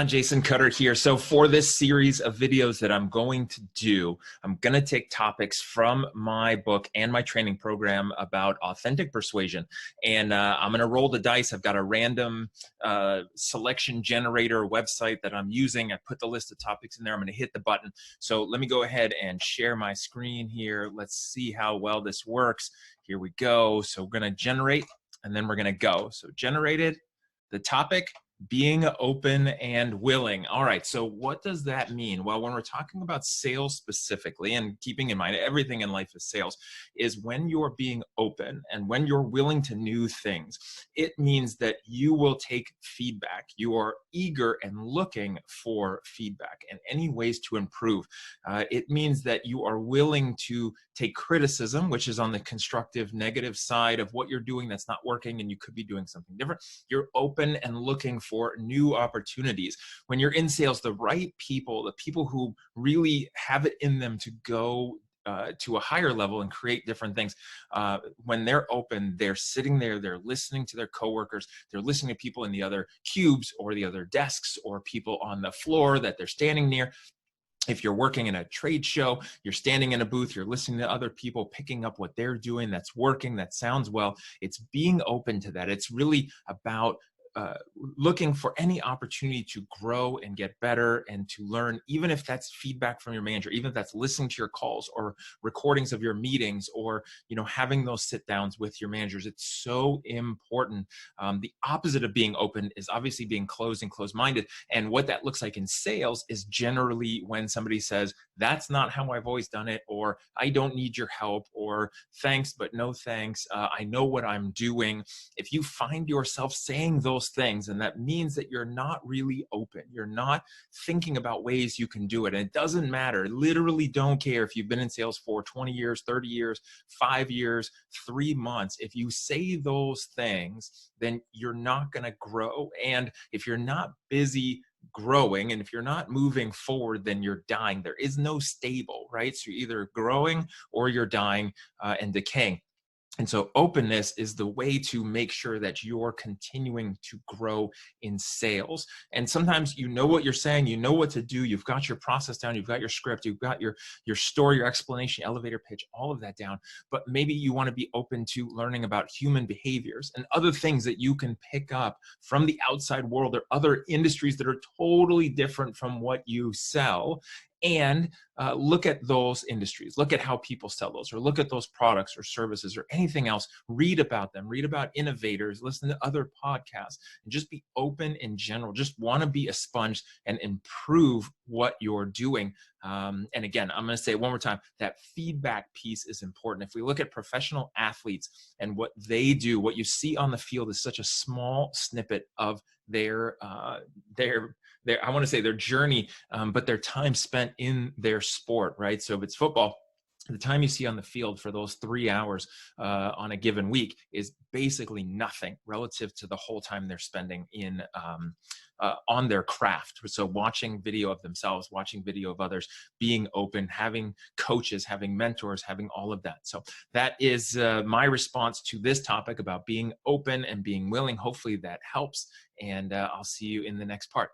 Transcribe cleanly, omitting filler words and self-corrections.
Jason Cutter here. So for this series of videos that I'm going to do, I'm going to take topics from my book and my training program about authentic persuasion. And I'm going to roll the dice. I've got a random selection generator website that I'm using. I put the list of topics in there. I'm going to hit the button. So let me go ahead and share my screen here. Let's see how well this works. Here we go. So we're going to generate and then we're going to go. So generated, the topic, being open and willing. All right, so what does that mean? Well, when we're talking about sales specifically, and keeping in mind everything in life is sales, is when you're being open and when you're willing to new things, it means that you will take feedback. You are eager and looking for feedback and any ways to improve. It means that you are willing to take criticism, which is on the constructive, negative side of what you're doing that's not working and you could be doing something different. You're open and looking for new opportunities. When you're in sales, the right people, the people who really have it in them to go to a higher level and create different things, when they're open, they're sitting there, they're listening to their coworkers, they're listening to people in the other cubes or the other desks or people on the floor that they're standing near. If you're working in a trade show, you're standing in a booth, you're listening to other people, picking up what they're doing that's working, that sounds well. It's being open to that. It's really about looking for any opportunity to grow and get better and to learn, even if that's feedback from your manager, even if that's listening to your calls or recordings of your meetings or, having those sit downs with your managers. It's so important. The opposite of being open is obviously being closed and closed-minded. And what that looks like in sales is generally when somebody says, that's not how I've always done it, or I don't need your help, or thanks, but no thanks. I know what I'm doing. If you find yourself saying those things, and that means that you're not really open. You're not thinking about ways you can do it. And it doesn't matter. Literally don't care if you've been in sales for 20 years, 30 years, 5 years, 3 months. If you say those things, then you're not going to grow. And if you're not busy growing and if you're not moving forward, then you're dying. There is no stable, right? So you're either growing or you're dying and decaying. And so openness is the way to make sure that you're continuing to grow in sales. And sometimes you know what you're saying, you know what to do, you've got your process down, you've got your script, you've got your story, your explanation, elevator pitch, all of that down. But maybe you want to be open to learning about human behaviors and other things that you can pick up from the outside world or other industries that are totally different from what you sell. And look at those industries, look at how people sell those, or look at those products or services or anything else, read about them, read about innovators, listen to other podcasts, and just be open in general. Just want to be a sponge and improve what you're doing. And again, I'm going to say it one more time, that feedback piece is important. If we look at professional athletes and what they do, what you see on the field is such a small snippet of their I want to say their journey, but their time spent in their sport, right? So if it's football, the time you see on the field for those 3 hours on a given week is basically nothing relative to the whole time they're spending in on their craft. So watching video of themselves, watching video of others, being open, having coaches, having mentors, having all of that. So that is my response to this topic about being open and being willing. Hopefully that helps. And I'll see you in the next part.